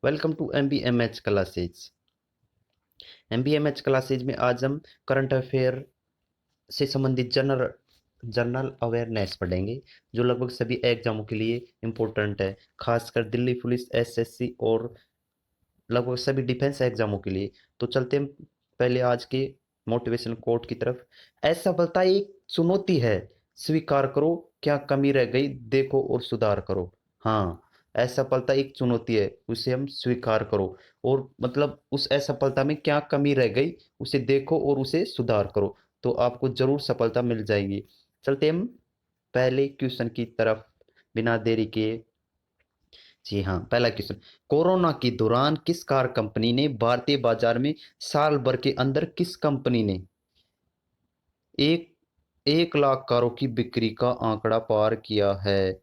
Welcome to MBMH classes. MBMH classes में आज हम करंट अफेयर से संबंधित जनरल जनरल अवेयरनेस पढ़ेंगे, जो लगभग सभी एग्जामों के लिए इम्पोर्टेंट है, खासकर दिल्ली पुलिस, एसएससी और लगभग सभी डिफेंस एग्जामों के लिए। तो चलते हैं पहले आज के मोटिवेशन कोट की तरफ। असफलता एक चुनौती है, स्वीकार करो क्या कमी रह गई, देखो और सुधार करो। हाँ, असफलता एक चुनौती है, उसे हम स्वीकार करो और मतलब उस असफलता में क्या कमी रह गई उसे देखो और उसे सुधार करो, तो आपको जरूर सफलता मिल जाएगी। चलते हम पहले क्वेश्चन की तरफ बिना देरी किए। जी हाँ, पहला क्वेश्चन। कोरोना के दौरान किस कार कंपनी ने भारतीय बाजार में साल भर के अंदर किस कंपनी ने एक 1 लाख कारों की बिक्री का आंकड़ा पार किया है?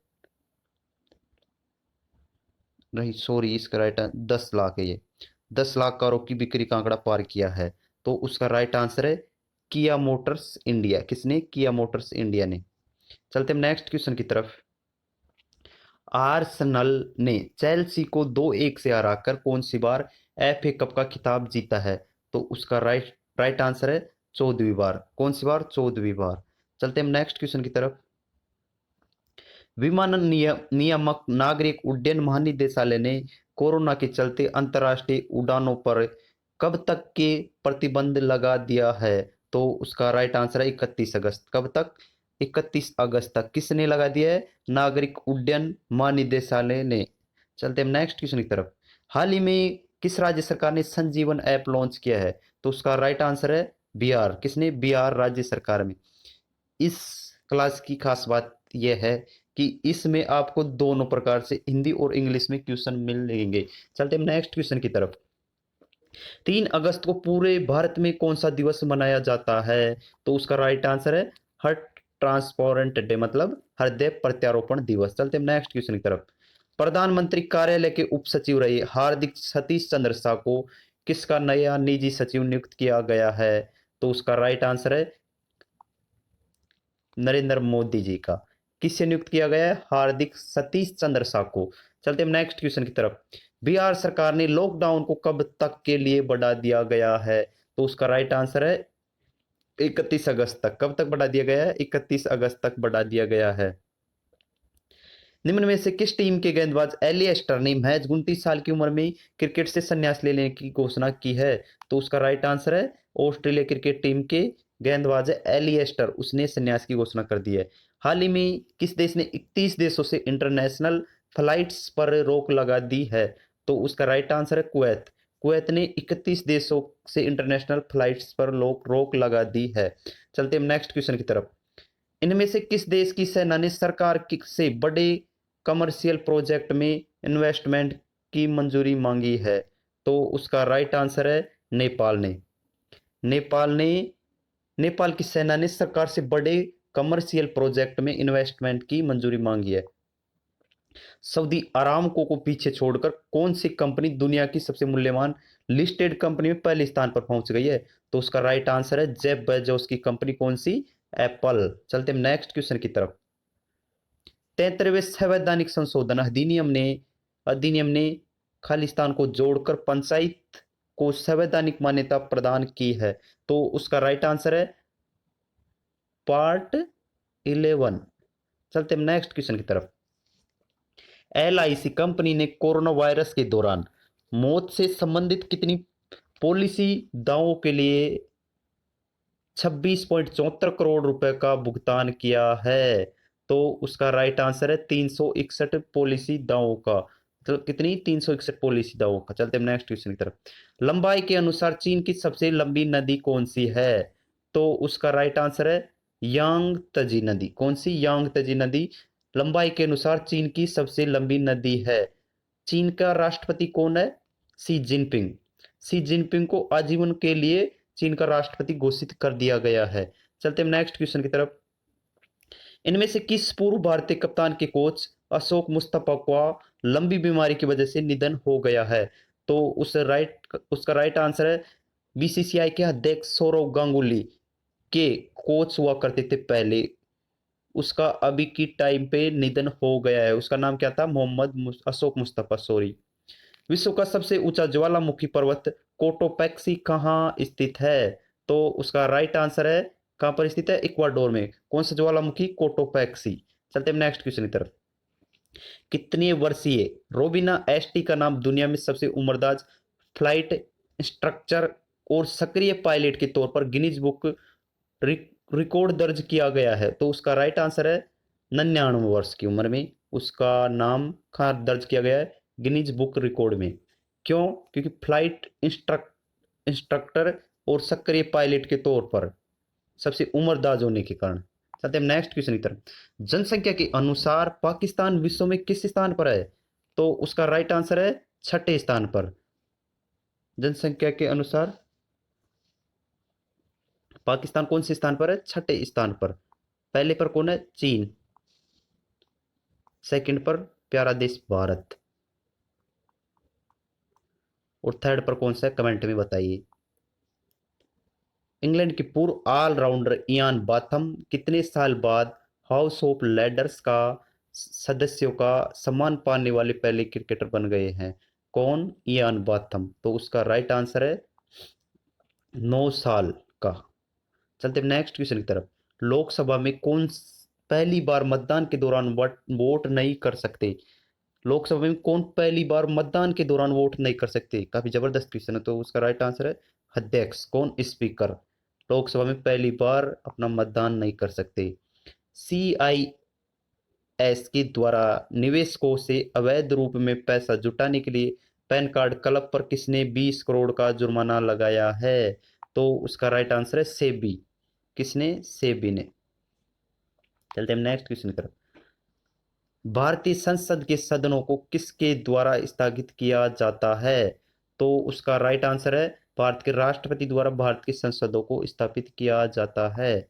नहीं सॉरी, इसका राइट 10 लाख है ये। 10 लाख कारों की बिक्री का आंकड़ा पार किया है, तो उसका राइट आंसर है किया मोटर्स इंडिया। किसने? किया मोटर्स इंडिया ने। चलते हम नेक्स्ट क्वेश्चन की तरफ। आर्सेनल ने चेल्सी को 2-1 से हराकर कौन सी बार एफए कप का खिताब जीता है? तो उसका राइट राइट आंसर है 14वीं बार। कौन सी बार? 14वीं बार। चलते हम नेक्स्ट क्वेश्चन की तरफ। विमानन नियामक नागरिक उड्डयन महानिदेशालय ने कोरोना के चलते अंतर्राष्ट्रीय उड़ानों पर कब तक के प्रतिबंध लगा दिया है? तो उसका राइट आंसर है 31 अगस्त। कब तक? 31 अगस्त तक। किसने लगा दिया है? नागरिक उड्डयन महानिदेशालय ने। चलते हम नेक्स्ट क्वेश्चन की तरफ। हाल ही में किस राज्य सरकार ने संजीवन ऐप लॉन्च किया है? तो उसका राइट आंसर है बिहार। किसने? बिहार राज्य सरकार में। इस क्लास की खास बात यह है कि इसमें आपको दोनों प्रकार से हिंदी और इंग्लिश में क्वेश्चन मिलेंगे। चलते हम नेक्स्ट क्वेश्चन की तरफ। 3 अगस्त को पूरे भारत में कौन सा दिवस मनाया जाता है? तो उसका राइट आंसर है हर्ट ट्रांसपेरेंट डे, मतलब हृदय प्रत्यारोपण दिवस। चलते हम नेक्स्ट क्वेश्चन की तरफ। प्रधानमंत्री कार्यालय के उप सचिव रहे हार्दिक सतीश चंद्र शाह को किसका नया निजी सचिव नियुक्त किया गया है? तो उसका राइट आंसर है नरेंद्र मोदी जी का। किससे नियुक्त किया गया है? हार्दिक सतीश चंद्र शाह को। चलते हम नेक्स्ट क्वेश्चन की तरफ। बिहार सरकार ने लॉकडाउन को कब तक के लिए बढ़ा दिया गया है? तो उसका राइट आंसर है 31 अगस्त तक। कब तक बढ़ा दिया गया है? 31 अगस्त तक बढ़ा दिया गया है। निम्न में से किस टीम के गेंदबाज एलियस्टर ने महज 29 साल की उम्र में क्रिकेट से संन्यास लेने की घोषणा की है? तो उसका राइट आंसर है ऑस्ट्रेलिया क्रिकेट टीम के गेंदबाज एलियस्टर, उसने संन्यास की घोषणा कर दी है। हाल ही में किस देश ने 31 देशों से इंटरनेशनल फ्लाइट्स पर रोक लगा दी है? तो उसका राइट आंसर है कुवैत। कुवैत ने 31 देशों से इंटरनेशनल फ्लाइट्स पर रोक लगा दी है। चलते हम नेक्स्ट क्वेश्चन की तरफ। इनमें से किस देश की सेना ने सरकार से बड़े कमर्शियल प्रोजेक्ट में इन्वेस्टमेंट की मंजूरी मांगी है? तो उसका राइट आंसर है नेपाल ने। नेपाल ने नेपाल की सेना ने सरकार से बड़े कमर्शियल प्रोजेक्ट में इन्वेस्टमेंट की मंजूरी मांगी है। सऊदी अरामको को पीछे छोड़कर कौन सी कंपनी दुनिया की सबसे मूल्यवान लिस्टेड कंपनी में पहले स्थान पर पहुंच गई है? तो उसका राइट आंसर है जेफ बेजोस की कंपनी। कौन सी? एप्पल। चलते हैं नेक्स्ट क्वेश्चन की तरफ। 73वें संवैधानिक संशोधन अधिनियम ने खालिस्तान को जोड़कर पंचायत को संवैधानिक मान्यता प्रदान की है। तो उसका राइट आंसर है पार्ट 11। चलते हम नेक्स्ट क्वेश्चन की तरफ। LIC कंपनी ने कोरोना वायरस के दौरान मौत से संबंधित कितनी पॉलिसी दावों के लिए 26.74 करोड़ रुपए का भुगतान किया है? तो उसका राइट आंसर है 361 पॉलिसी दावों का। मतलब कितनी? 361 पॉलिसी दावों का। चलते हैं नेक्स्ट क्वेश्चन की तरफ। लंबाई के अनुसार चीन की सबसे लंबी नदी कौन सी है? तो उसका राइट आंसर है यांग तजी नदी। कौन सी? यांग तजी नदी लंबाई के अनुसार चीन की सबसे लंबी नदी है। चीन का राष्ट्रपति कौन है? सी जिनपिंग। सी जिनपिंग को आजीवन के लिए चीन का राष्ट्रपति घोषित कर दिया गया है। चलते हैं नेक्स्ट क्वेश्चन की तरफ। इनमें से किस पूर्व भारतीय कप्तान के कोच अशोक मुस्तफा का लंबी बीमारी की वजह से निधन हो गया है? तो उसका राइट आंसर है बीसीसीआई के अध्यक्ष सौरव गांगुली के कोच हुआ करते थे पहले, उसका अभी की टाइम पे निधन हो गया है। उसका नाम क्या था? अशोक मुस्तफा, सॉरी। विश्व का सबसे ऊंचा ज्वालामुखी पर्वत कोटोपैक्सी कहाँ स्थित है? तो उसका राइट आंसर है, कहाँ पर स्थित है? इक्वाडोर में। कौन सा ज्वालामुखी? कोटोपैक्सी। चलते हैं नेक्स्ट क्वेश्चन की तरफ। कितने वर्षीय रोबिना एसटी का नाम दुनिया में सबसे उम्रदराज फ्लाइट इंस्ट्रक्टर और सक्रिय पायलट के तौर पर गिनीज बुक रिकॉर्ड दर्ज किया गया है? तो उसका राइट आंसर है 99 वर्ष की उम्र में उसका नाम कहाँ दर्ज किया गया है? गिनीज बुक रिकॉर्ड में। क्यों? क्योंकि फ्लाइट इंस्ट्रक्टर और सक्रिय पायलट के तौर पर सबसे उम्रदराज होने के कारण। चलते हैं नेक्स्ट क्वेश्चन की तरफ। जनसंख्या के अनुसार पाकिस्तान विश्व में किस स्थान पर है? तो उसका राइट आंसर है छठे स्थान पर। जनसंख्या के अनुसार पाकिस्तान कौन से स्थान पर है? छठे स्थान पर। पहले पर कौन है? चीन। सेकंड पर प्यारा देश भारत। और थर्ड पर कौन सा है? कमेंट में बताइए। इंग्लैंड के पूर्व ऑलराउंडर इयान बाथम कितने साल बाद हाउस ऑफ लॉर्ड्स का सदस्यों का सम्मान पाने वाले पहले क्रिकेटर बन गए हैं? कौन? इयान बाथम। तो उसका राइट आंसर है 9 साल का। चलते हैं नेक्स्ट क्वेश्चन की तरफ। लोकसभा में कौन पहली बार मतदान के दौरान वोट नहीं कर सकते? लोकसभा में कौन पहली बार मतदान के दौरान वोट नहीं कर सकते? काफी जबरदस्त क्वेश्चन है। तो उसका राइट आंसर है अध्यक्ष। कौन? स्पीकर। लोकसभा में पहली बार अपना मतदान नहीं कर सकते। सीआईएस के द्वारा निवेशकों से अवैध रूप में पैसा जुटाने के लिए पैन कार्ड क्लब पर किसने 20 करोड़ का जुर्माना लगाया है? तो उसका राइट आंसर है सेबी। किसने? सेबी ने। चलते हैं नेक्स्ट क्वेश्चन की तरफ। भारतीय संसद के सदनों को किसके द्वारा स्थगित किया जाता है? तो उसका राइट आंसर है भारत के राष्ट्रपति द्वारा भारत की संसदों को स्थापित किया जाता है।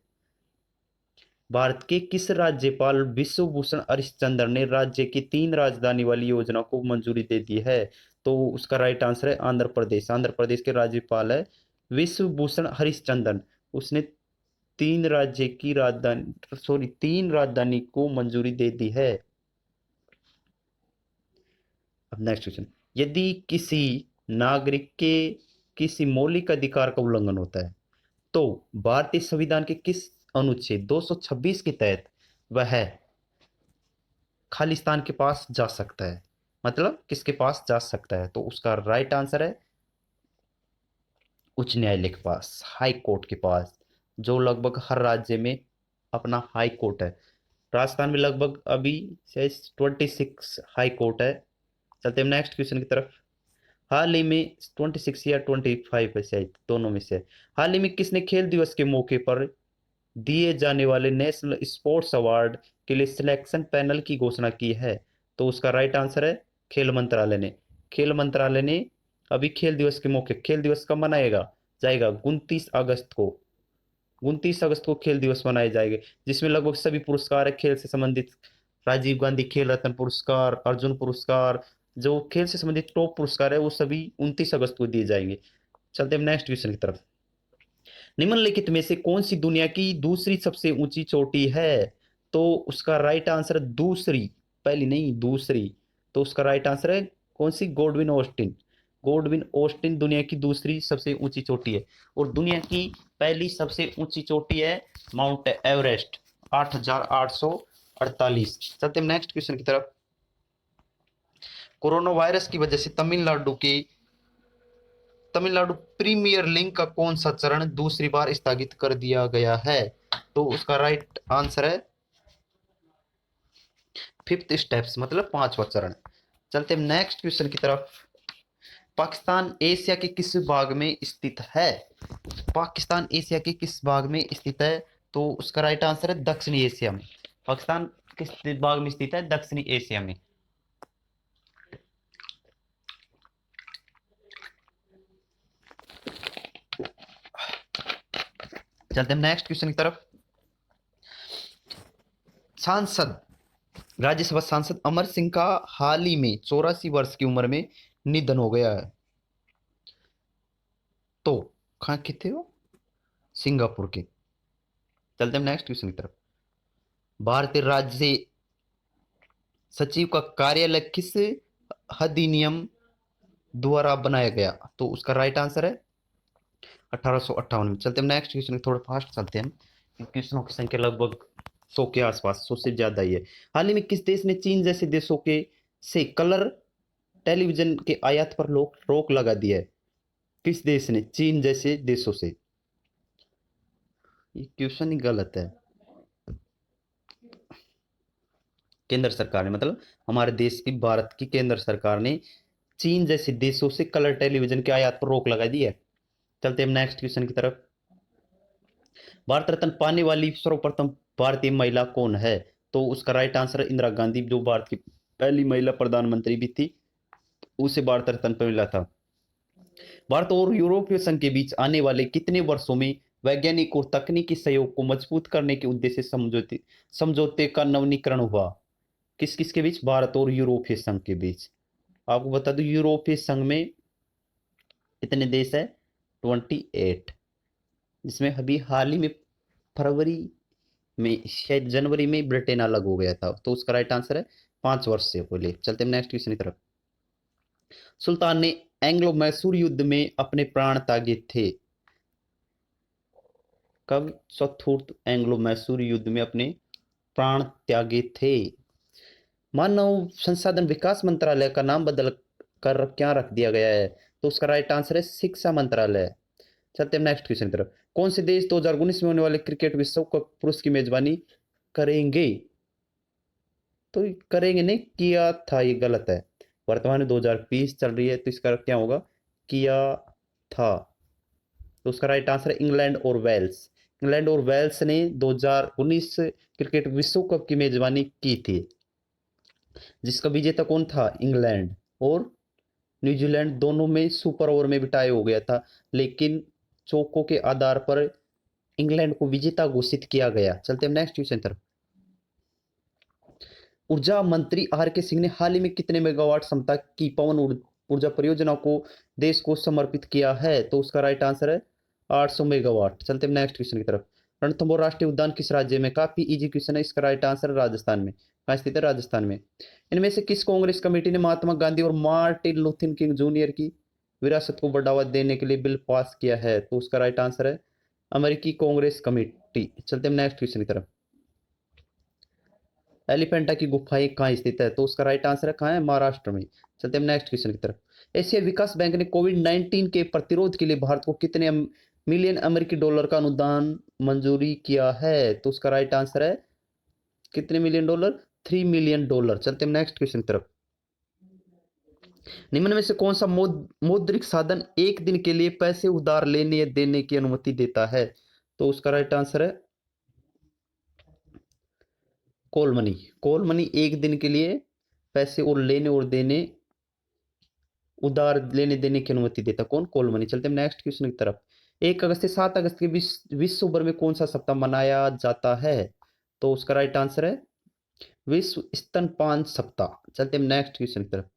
भारत के किस राज्यपाल विश्वभूषण हरिश्चंद्र ने राज्य की 3 राजधानी वाली योजना को मंजूरी दे दी है? तो उसका राइट आंसर है आंध्र प्रदेश। आंध्र प्रदेश के राज्यपाल है विश्वभूषण हरिश्चंद्रन। उसने 3 राजधानी को मंजूरी दे दी है। अब नेक्स्ट क्वेश्चन। यदि किसी नागरिक के किसी मौलिक अधिकार का उल्लंघन होता है तो भारतीय संविधान के किस अनुच्छेद 226 के तहत वह खालिस्तान के पास जा सकता है? मतलब किसके पास जा सकता है? तो उसका राइट आंसर है उच्च न्यायालय के पास, हाई कोर्ट के पास, जो लगभग हर राज्य में अपना हाई कोर्ट है। राजस्थान में लगभग अभी से 26 हाई कोर्ट है। चलते हैं नेक्स्ट क्वेश्चन की तरफ। हाल ही में 26 या 25 है शायद, दोनों में से। हाल ही में किसने खेल दिवस के मौके पर दिए जाने वाले नेशनल स्पोर्ट्स अवार्ड के लिए सिलेक्शन पैनल की घोषणा की है? तो उसका राइट आंसर है खेल मंत्रालय ने। खेल मंत्रालय ने अभी खेल दिवस के मौके, खेल दिवस कब मनाएगा जाएगा? 29 अगस्त को। 29 अगस्त को खेल दिवस मनाए जाएंगे, जिसमें लगभग सभी पुरस्कार है खेल से संबंधित। राजीव गांधी खेल रत्न पुरस्कार, अर्जुन पुरस्कार, जो खेल से संबंधित टॉप पुरस्कार है वो सभी 29 अगस्त को दिए जाएंगे। चलते हैं नेक्स्ट क्वेश्चन की तरफ। निम्नलिखित में से कौन सी दुनिया की दूसरी सबसे ऊंची चोटी है? तो उसका राइट आंसर है दूसरी, पहली नहीं दूसरी। तो उसका राइट आंसर है कौन सी? Godwin Austen. गॉडविन ऑस्टिन दुनिया की दूसरी सबसे ऊंची चोटी है। और दुनिया की पहली सबसे ऊंची चोटी है माउंट एवरेस्ट, 8,848। चलते हैं नेक्स्ट क्वेश्चन की तरफ। कोरोना वायरस की वजह से तमिलनाडु प्रीमियर लीग का कौन सा चरण दूसरी बार स्थगित कर दिया गया है? तो उसका राइट आंसर है फिफ्थ स्टेप्स, मतलब पांचवा चरण। चलते हैं नेक्स्ट क्वेश्चन की तरफ। पाकिस्तान एशिया के किस भाग में स्थित है? पाकिस्तान एशिया के किस भाग में स्थित है? तो उसका राइट आंसर है दक्षिणी एशिया में। पाकिस्तान किस भाग में स्थित है? दक्षिणी एशिया में। चलते हैं नेक्स्ट क्वेश्चन की तरफ। सांसद राज्यसभा सांसद अमर सिंह का हाल ही में 84 वर्ष की उम्र में निधन हो गया है। तो कहाँ के थे वो? सिंगापुर के। चलते हैं नेक्स्ट क्वेश्चन की तरफ। भारतीय राज्य सचिव का कार्यालय किस अधिनियम द्वारा बनाया गया? तो उसका राइट आंसर है 1858 में। चलते हैं नेक्स्ट क्वेश्चन, थोड़ा फास्ट चलते हैं, क्वेश्चनों की संख्या लगभग 100 के आसपास, 100 से ज्यादा ही है। हाल ही में किस देश ने चीन जैसे देशों के से कलर टेलीविजन के आयात पर रोक लगा दी है? किस देश ने चीन जैसे देशों से? ये क्वेश्चन ही गलत है। केंद्र सरकार ने, मतलब हमारे देश की, भारत की केंद्र सरकार ने चीन जैसे देशों से कलर टेलीविजन के आयात पर रोक लगा दी है। चलते हैं नेक्स्ट क्वेश्चन की तरफ। भारत रत्न पाने वाली सर्वप्रथम भारतीय महिला कौन है? तो उसका राइट आंसर है इंदिरा गांधी, जो भारत की पहली महिला प्रधानमंत्री भी थी, उसे भारत रत्न पर मिला था। भारत और यूरोपीय संघ के बीच आने वाले कितने वर्षों में वैज्ञानिक और तकनीकी सहयोग को मजबूत करने के उद्देश्य से समझौते का नवीनीकरण हुआ? किस किस के बीच? भारत और यूरोपीय संघ के बीच। आपको बता दूं, यूरोपीय संघ में कितने देश है? 28, जिसमें अभी हाल ही में फरवरी में, शायद जनवरी में ब्रिटेन अलग हो गया था। तो उसका राइट आंसर है 5 वर्ष से पहले। चलते हैं नेक्स्ट क्वेश्चन की तरफ। सुल्तान ने एंग्लो मैसूर युद्ध में अपने प्राण त्यागे थे? कब? चतुर्थ एंग्लो मैसूर युद्ध में अपने प्राण त्यागे थे। मानव संसाधन विकास मंत्रालय का नाम बदल कर क्या रख दिया गया है? तो उसका राइट आंसर है शिक्षा मंत्रालय। चलते हैं नेक्स्ट क्वेश्चन की तरफ। कौन से देश 2019 में होने वाले क्रिकेट विश्व कप पुरुष की मेजबानी करेंगे? तो करेंगे नहीं, किया था, ये गलत है। वर्तमान में 2020 चल रही है, तो इसका क्या होगा? किया था। तो उसका राइट आंसर है इंग्लैंड और वेल्स। इंग्लैंड और वेल्स ने 2019 क्रिकेट विश्व कप की मेजबानी की थी, जिसका विजेता कौन था? इंग्लैंड। और न्यूजीलैंड दोनों में सुपर ओवर में भी टाई हो गया था, लेकिन चौकों के आधार पर इंग्लैंड को विजेता घोषित किया गया। चलते हैं नेक्स्ट क्वेश्चन तरफ। ऊर्जा मंत्री आर के सिंह ने हाल ही में कितने मेगावाट क्षमता की पवन ऊर्जा परियोजना को देश को समर्पित किया है? तो उसका राइट आंसर है 800 मेगावाट। चलते हैं नेक्स्ट क्वेश्चन की तरफ। रणथंभौर राष्ट्रीय उद्यान किस राज्य में? काफी इजी क्वेश्चन है, इसका राइट आंसर है राजस्थान में। कहाँ स्थित है? राजस्थान में। इनमें से किस कांग्रेस कमेटी ने महात्मा गांधी और मार्टिन लूथर किंग जूनियर की विरासत को बढ़ावा देने के लिए बिल पास किया है? तो उसका राइट आंसर है अमेरिकी कांग्रेस कमेटी। चलते हैं नेक्स्ट क्वेश्चन की तरफ। एलिफेंटा की गुफाएं कहाँ स्थित है? तो उसका राइट आंसर है कहाँ है? महाराष्ट्र में। चलते हैं नेक्स्ट क्वेश्चन की तरफ। एशियाई विकास बैंक ने कोविड-19 के प्रतिरोध के लिए भारत को कितने मिलियन अमेरिकी डॉलर का अनुदान मंजूरी किया है? तो उसका राइट आंसर है कितने मिलियन डॉलर? 3 million dollar. चलते हैं नेक्स्ट क्वेश्चन की तरफ। निम्न में से कौन सा मौद्रिक साधन एक दिन के लिए पैसे उधार लेने या देने की अनुमति देता है? तो उसका राइट आंसर है कॉल मनी। कॉल मनी एक दिन के लिए पैसे और लेने और देने, उधार लेने देने की अनुमति देता कौन? Call money. चलते हैं नेक्स्ट क्वेश्चन की तरफ। 1 अगस्त से 7 अगस्त के बीच विश्व भर में कौन सा सप्ताह मनाया जाता है? तो उसका राइट आंसर है विश्व स्तनपान सप्ताह। चलते हैं नेक्स्ट क्वेश्चन की तरफ।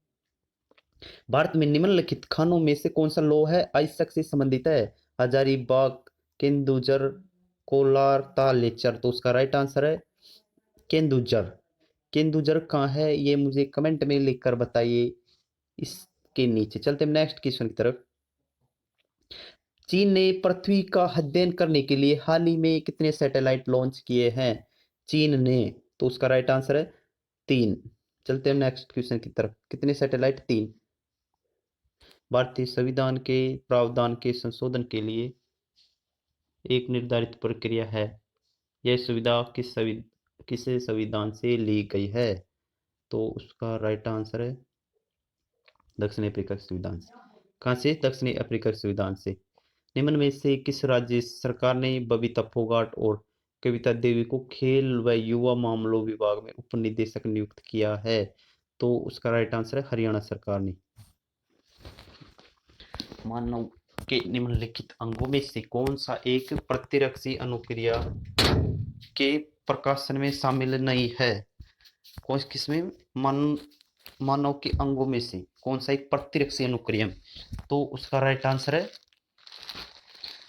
भारत में निम्नलिखित खानों में से कौन सा लौह है आइसक से संबंधित है? हजारीबाग, केंदुझर, कोलार, तालेचर। तो उसका राइट आंसर है केंदुझर। केंदुझर कहाँ है, ये मुझे कमेंट में लिखकर बताइए इसके नीचे। चलते हैं नेक्स्ट क्वेश्चन की तरफ। चीन ने पृथ्वी का अध्ययन करने के लिए हाल ही में कितने सैटेलाइट लॉन्च किए हैं? चीन ने। तो उसका राइट आंसर है 3। चलते हैं नेक्स्ट क्वेश्चन की तरफ। कितने सैटेलाइट? 3। भारतीय संविधान के प्रावधान के संशोधन के लिए एक निर्धारित प्रक्रिया है। यह सुविधा किस संविधान से ली गई है? तो उसका राइट आंसर है दक्षिण अफ्रीका के संविधान से। कहाँ से? दक्षिण अफ्रीका के संविधान से। निम्न में से किस राज्य सरकार ने बबीता फोगाट और कविता देवी को खेल व युवा मामलों विभाग में उप निदेशक नियुक्त किया है? तो उसका राइट आंसर है हरियाणा सरकार ने। मानव के निम्नलिखित अंगों में से कौन सा एक प्रतिरक्षी अनुक्रिया के प्रकाशन में शामिल नहीं है? कौन किसमें? मानव के अंगों में से कौन सा एक प्रतिरक्षी अनुक्रिया? तो उसका राइट आंसर है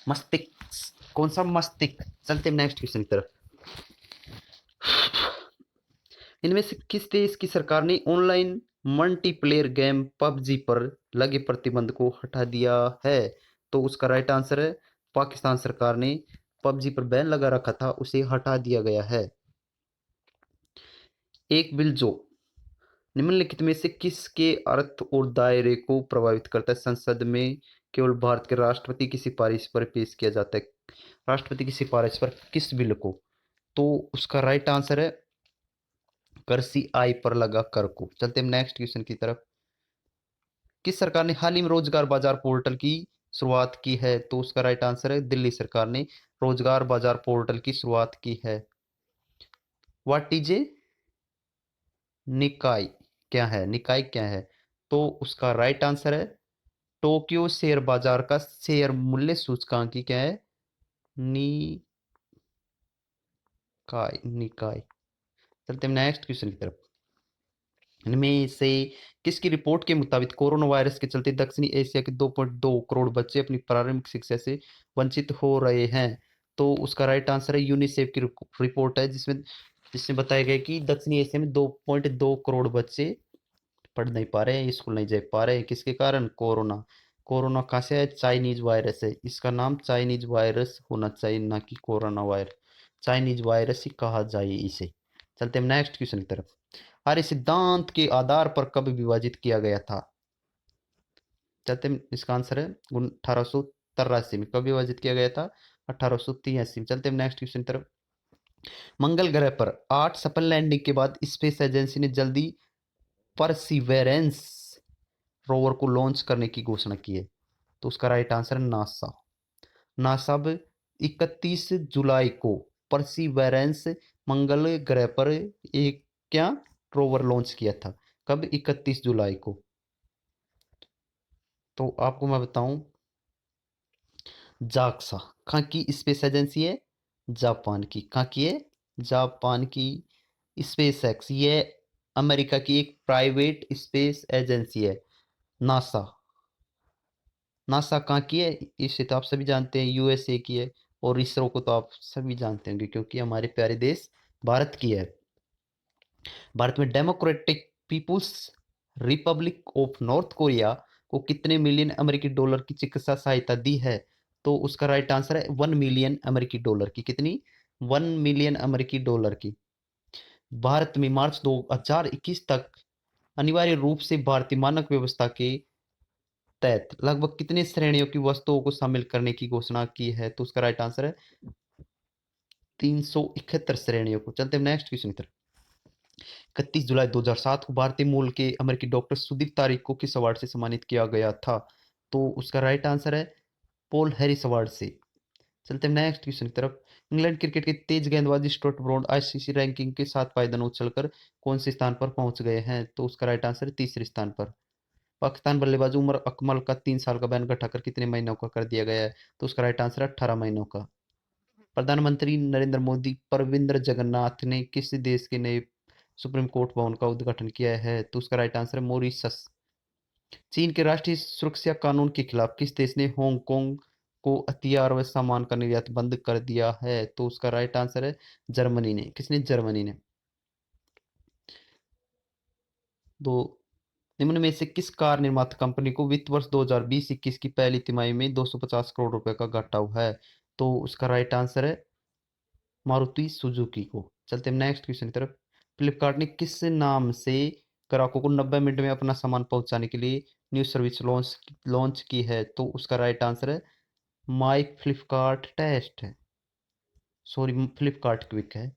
मस्तिष्क। कौन सा? मस्तिष्क। चलते हैं नेक्स्ट क्वेश्चन की तरफ। इनमें से किस देश की सरकार ने ऑनलाइन मल्टीप्लेयर गेम पबजी पर लगे प्रतिबंध को हटा दिया है? तो उसका राइट आंसर है पाकिस्तान सरकार ने पबजी पर बैन लगा रखा था, उसे हटा दिया गया है। एक बिल जो निम्नलिखित में से किसके अर्थ और दायरे को प्रभावित करता है? संसद में केवल भारत के राष्ट्रपति की सिफारिश पर पेश किया जाता है। राष्ट्रपति की सिफारिश पर किस बिल को? तो उसका राइट आंसर है कृषि आय पर लगा कर को। चलते हैं नेक्स्ट क्वेश्चन की तरफ। किस सरकार ने हाल ही में रोजगार बाजार पोर्टल की शुरुआत की है? तो उसका राइट आंसर है दिल्ली सरकार ने रोजगार बाजार पोर्टल की शुरुआत की है। व्हाट इज ए निकाय? क्या है निकाय? क्या है? तो उसका राइट आंसर है टोक्यो शेयर बाजार का शेयर मूल्य सूचकांक की क्या है? निकाय। निकाय। चलते हैं नेक्स्ट क्वेश्चन की तरफ। इनमें से किसकी रिपोर्ट के मुताबिक कोरोना वायरस के चलते दक्षिणी एशिया के 2.2 करोड़ बच्चे अपनी प्रारंभिक शिक्षा से वंचित हो रहे हैं? तो उसका राइट आंसर है यूनिसेफ की रिपोर्ट है, जिसमें जिसमें बताया गया कि दक्षिणी एशिया में 2.2 करोड़ बच्चे पढ़ नहीं पा रहे हैं, स्कूल नहीं जा पा रहे हैं। किसके कारण? कोरोना। कोरोना कहाँ से है? चाइनीज वायरस है। इसका नाम चाइनीज वायरस होना चाहिए, ना कि कोरोना वायरस। चाइनीज वायरस ही कहा जाए इसे। चलते हैं नेक्स्ट क्वेश्चन की तरफ। आर्य सिद्धांत के आधार पर कब विभाजित किया गया था? चलते हैं, इसका आंसर है 1883 में। कब विभाजित किया गया था? 1883 में। चलते हैं नेक्स्ट क्वेश्चन की तरफ। मंगल ग्रह पर 8 सफल लैंडिंग के बाद स्पेस एजेंसी ने जल्दी परसिवेरेंस रोवर को लॉन्च करने की घोषणा की है। तो उसका राइट आंसर है नासा। नासा अब 31 जुलाई को परसिवेरेंस मंगल ग्रह पर एक क्या रोवर लॉन्च किया था। कब? 31 जुलाई को। तो आपको मैं बताऊं, जाक्सा कहाँ की स्पेस एजेंसी है? जापान की। कहाँ की है? जापान की। स्पेस एक्स ये अमेरिका की एक प्राइवेट स्पेस एजेंसी है। नासा। नासा कहाँ की है? इसे तो आप सभी जानते हैं, यूएसए की है। और इसरो को तो आप सभी जानते होंगे, क्योंकि हमारे प्यारे देश भारत की है। भारत में Democratic People's Republic of North Korea को कितने मिलियन अमेरिकी डॉलर की चिकित्सा सहायता दी है? तो उसका राइट आंसर है 1 मिलियन अमेरिकी डॉलर की। कितनी? 1 मिलियन अमेरिकी डॉलर की। भारत में मार्च 2021 तक अनिवार्य रूप से भारतीय मानक व्यवस्था के तहत लगभग कितने श्रेणियों की वस्तुओं को शामिल करने की घोषणा की है? तो उसका राइट आंसर है 371 श्रेणियों को। चलते हैं नेक्स्ट क्वेश्चन की तरफ। 31 जुलाई 2007 को भारतीय मूल के अमेरिकी डॉक्टर सुदीप तारिक को किस अवार्ड से सम्मानित किया गया था? तो उसका राइट आंसर है पॉल हैरिस अवार्ड से। चलते हैं नेक्स्ट क्वेश्चन की तरफ। इंग्लैंड क्रिकेट के तेज गेंदबाज स्टुअर्ट ब्रॉड आईसीसी रैंकिंग के 7 पायदान उछलकर कौन से स्थान पर पहुंच गए हैं? तो उसका राइट आंसर है तीसरे स्थान पर। पाकिस्तान बल्लेबाज उमर अकमल का 3 साल का बैन घटाकर कितने महीनों का कर दिया गया है? तो उसका राइट आंसर है 18 महीनों का। प्रधानमंत्री नरेंद्र मोदी परविंद्र जगन्नाथ ने किस देश के नए सुप्रीम कोर्ट भवन का उद्घाटन किया है? तो उसका राइट आंसर है मॉरिशस। चीन के राष्ट्रीय सुरक्षा कानून के खिलाफ किस देश ने हांगकांग को हथियार व सामान का निर्यात बंद कर दिया है? तो उसका राइट आंसर है जर्मनी ने। किसने? जर्मनी ने। दो निम्न में से किस कार निर्माता कंपनी को वित्त वर्ष 2020-21 की पहली तिमाही में 250 करोड़ रुपए का घाटा हुआ है? तो उसका राइट आंसर है मारुति सुजुकी को। चलते हैं नेक्स्ट क्वेश्चन की तरफ। फ्लिपकार्ट ने किस नाम से ग्राहकों को 90 मिनट में अपना सामान पहुंचाने के लिए न्यू सर्विस लॉन्च लॉन्च की है? तो उसका राइट आंसर है माई फ्लिपकार्ट टेस्ट है। सॉरी, फ्लिपकार्ट क्विक है।